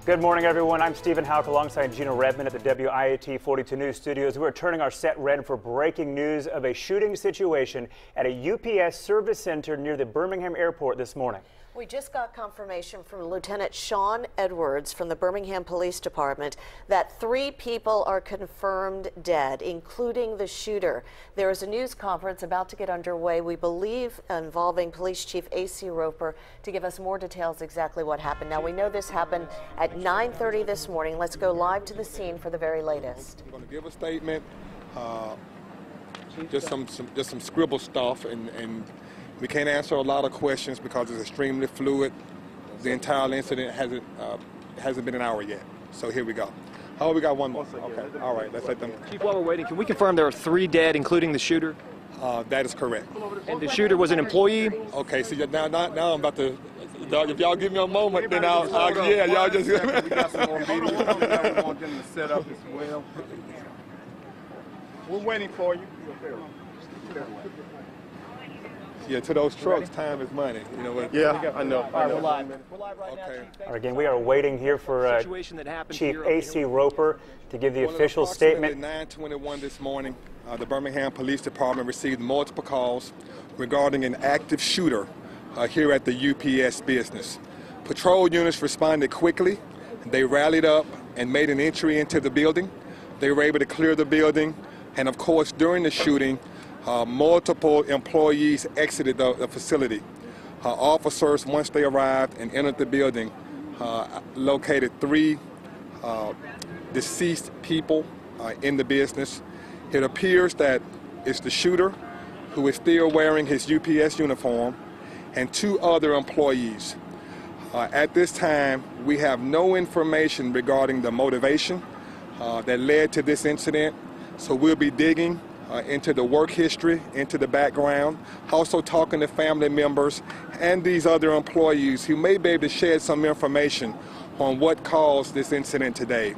Good morning, everyone. I'm Stephen Houck alongside Gina Redmond at the WIAT 42 News studios. We're turning our set red for breaking news of a shooting situation at a UPS service center near the Birmingham airport this morning. We just got confirmation from Lieutenant Sean Edwards from the Birmingham Police Department that 3 people are confirmed dead, including the shooter. There is a news conference about to get underway, we believe, involving Police Chief A.C. Roper to give us more details exactly what happened. Now, we know this happened at 9:30 this morning. Let's go live to the scene for the very latest. We're going to give a statement, just some scribble stuff, and we can't answer a lot of questions because it's extremely fluid. The entire incident hasn't been an hour yet. So here we go. Oh, we got one more. Okay. All right. Let's let them. Chief, while we're waiting, can we confirm there are 3 dead, including the shooter? That is correct. And the shooter was an employee? Okay. So now I'm about to. If y'all give me a moment, then yeah, y'all just. We got some more video. We want them to set up as well. We're waiting for you. Yeah, to those trucks, time is money. You know what? Yeah, I know. All right, we're live. We're live right now, Chief. All right, again, we are waiting here for Chief A.C. Roper to give the official statement. At 9:21 this morning, the Birmingham Police Department received multiple calls regarding an active shooter here at the UPS business. Patrol units responded quickly. They rallied up and made an entry into the building. They were able to clear the building, and of course, during the shooting, multiple employees exited the facility. Officers, once they arrived and entered the building, located 3 deceased people in the business. It appears that it's the shooter, who is still wearing his UPS uniform, and 2 other employees. At this time, we have no information regarding the motivation that led to this incident, so we'll be digging into the work history, into the background, also talking to family members and these other employees who may be able to shed some information on what caused this incident today.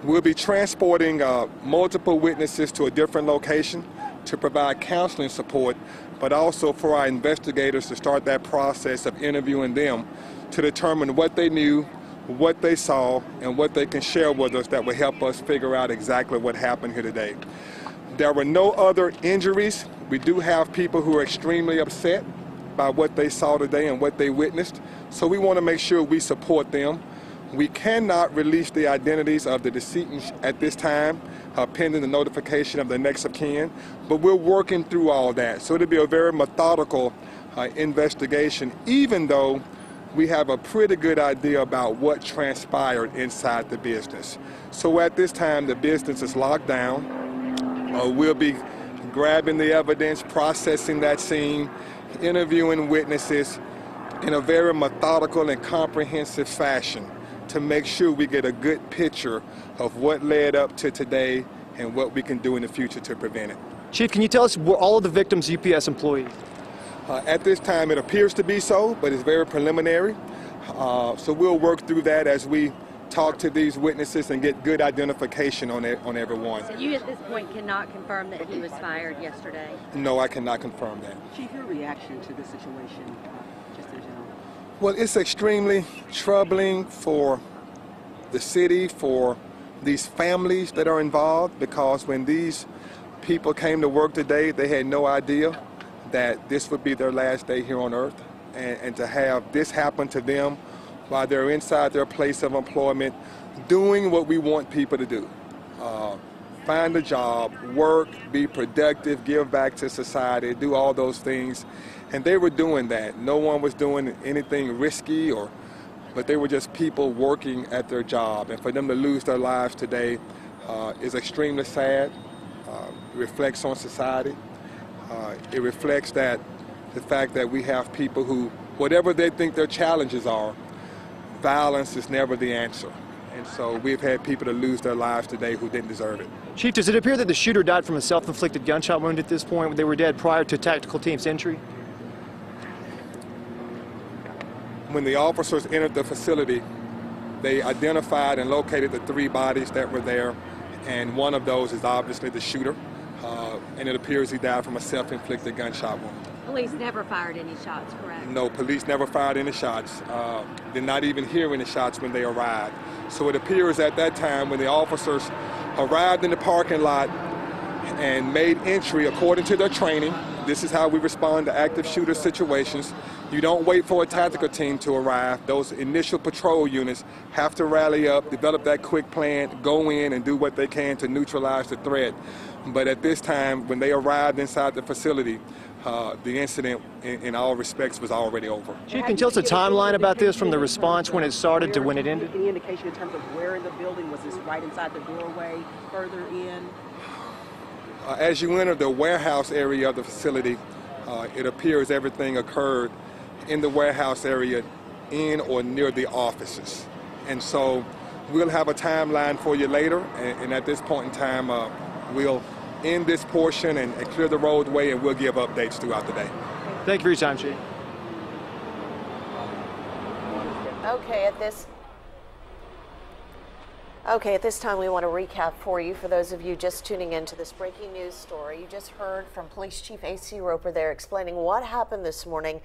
We'll be transporting multiple witnesses to a different location to provide counseling support, but also for our investigators to start that process of interviewing them to determine what they knew, what they saw, and what they can share with us that will help us figure out exactly what happened here today. There were no other injuries. We do have people who are extremely upset by what they saw today and what they witnessed, so we want to make sure we support them. We cannot release the identities of the decedents at this time, pending the notification of the next of kin, but we're working through all that. So it'll be a very methodical investigation, even though we have a pretty good idea about what transpired inside the business. So at this time, the business is locked down. We'll be grabbing the evidence, processing that scene, interviewing witnesses in a very methodical and comprehensive fashion to make sure we get a good picture of what led up to today and what we can do in the future to prevent it. Chief, can you tell us, were all of the victims UPS employees? At this time, it appears to be so, but it's very preliminary. So we'll work through that as we talk to these witnesses and get good identification on everyone. So you at this point cannot confirm that he was fired yesterday? No, I cannot confirm that. Chief, your reaction to this situation, just in general? Well, it's extremely troubling for the city, for these families that are involved, because when these people came to work today, they had no idea that this would be their last day here on earth, and to have this happen to them while they're inside their place of employment, doing what we want people to do. Find a job, work, be productive, give back to society, do all those things. And they were doing that. No one was doing anything risky, but they were just people working at their job. And for them to lose their lives today is extremely sad. It reflects on society. It reflects the fact that we have people who, whatever they think their challenges are, violence is never the answer. And so we've had people to lose their lives today who didn't deserve it. Chief, does it appear that the shooter died from a self-inflicted gunshot wound at this point? They were dead prior to tactical team's entry? When the officers entered the facility, they identified and located the 3 bodies that were there, and one of those is obviously the shooter, and it appears he died from a self-inflicted gunshot wound. Police never fired any shots, correct? No, police never fired any shots. Did not even hear any shots when they arrived. So it appears at that time when the officers arrived in the parking lot and made entry according to their training. This is how we respond to active shooter situations. You don't wait for a tactical team to arrive. Those initial patrol units have to rally up, develop that quick plan, go in and do what they can to neutralize the threat. But at this time, when they arrived inside the facility, the incident in all respects was already over. Chief, can you tell us a timeline about this from the response when it started to when it ended? Any indication in terms of where in the building? Was this right inside the doorway, further in? As you enter the warehouse area of the facility, it appears everything occurred in the warehouse area in or near the offices. And so we'll have a timeline for you later, and at this point in time, we'll end this portion and clear the roadway, and we'll give updates throughout the day. Thank you for your time, Chief. Okay, at this time we want to recap for you, for those of you just tuning into this breaking news story. You just heard from Police Chief A.C. Roper there explaining what happened this morning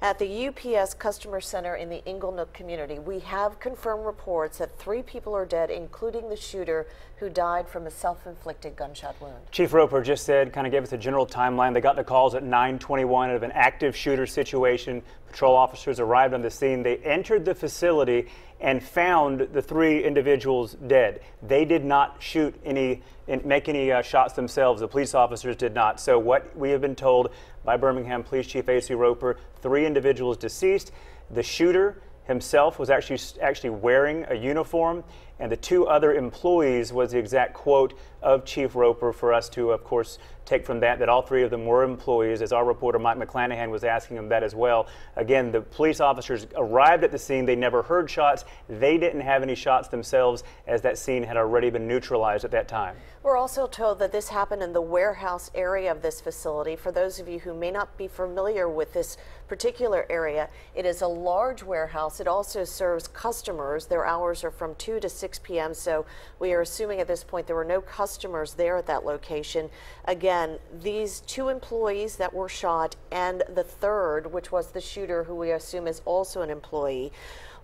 at the UPS Customer Center in the Inglenook community. We have confirmed reports that 3 people are dead, including the shooter who died from a self-inflicted gunshot wound. Chief Roper just said, kind of gave us a general timeline. They got the calls at 9:21 of an active shooter situation. Patrol officers arrived on the scene. They entered the facility and found the 3 individuals dead. They did not shoot any, make any shots themselves. The police officers did not. So what we have been told by Birmingham Police Chief A.C. Roper, 3 individuals deceased. The shooter himself was actually wearing a uniform, and the 2 other employees was the exact quote of Chief Roper for us to, of course, take from that all 3 of them were employees, as our reporter Mike McClanahan was asking him that as well. Again, the police officers arrived at the scene. They never heard shots. They didn't have any shots themselves, as that scene had already been neutralized at that time. We're also told that this happened in the warehouse area of this facility. For those of you who may not be familiar with this particular area, it is a large warehouse. It also serves customers. Their hours are from 2 to 6 p.m., so we are assuming at this point there were no customers there at that location. Again, these 2 employees that were shot and the 3rd, which was the shooter, who we assume is also an employee.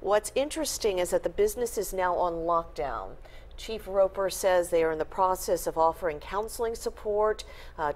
What's interesting is that the business is now on lockdown. Chief Roper says they are in the process of offering counseling support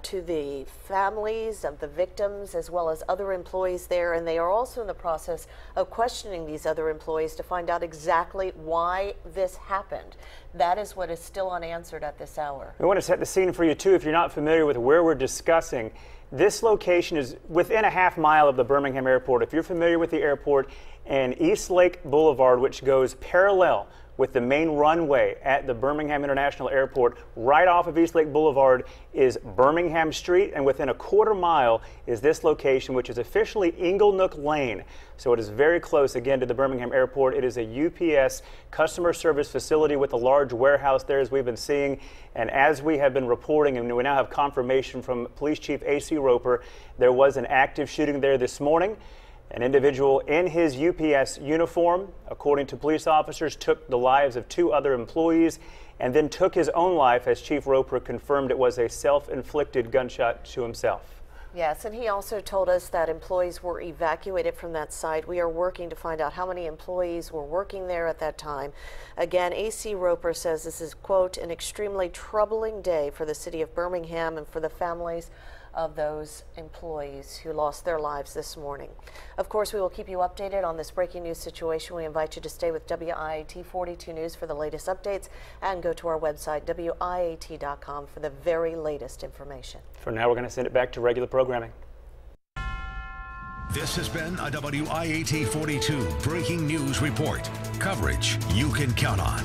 to the families of the victims as well as other employees there, and they are also in the process of questioning these other employees to find out exactly why this happened. That is what is still unanswered at this hour. We want to set the scene for you too. If you're not familiar with where we're discussing, this location is within a half mile of the Birmingham Airport. If you're familiar with the airport, and East Lake Boulevard, which goes parallel with the main runway at the Birmingham International Airport, right off of East Lake Boulevard is Birmingham Street, and within a quarter mile is this location, which is officially Inglenook Lane. So it is very close, again, to the Birmingham Airport. It is a UPS customer service facility with a large warehouse there, as we've been seeing. And as we have been reporting, and we now have confirmation from Police Chief A.C. Roper, there was an active shooting there this morning. An individual in his UPS uniform, according to police officers, took the lives of 2 other employees and then took his own life, as Chief Roper confirmed it was a self-inflicted gunshot to himself. Yes, and he also told us that employees were evacuated from that site. We are working to find out how many employees were working there at that time. Again, A.C. Roper says this is, quote, an extremely troubling day for the city of Birmingham and for the families of those employees who lost their lives this morning. Of course, we will keep you updated on this breaking news situation. We invite you to stay with WIAT 42 News for the latest updates and go to our website, WIAT.com, for the very latest information. For now, we're going to send it back to regular programming. This has been a WIAT 42 breaking news report. Coverage you can count on.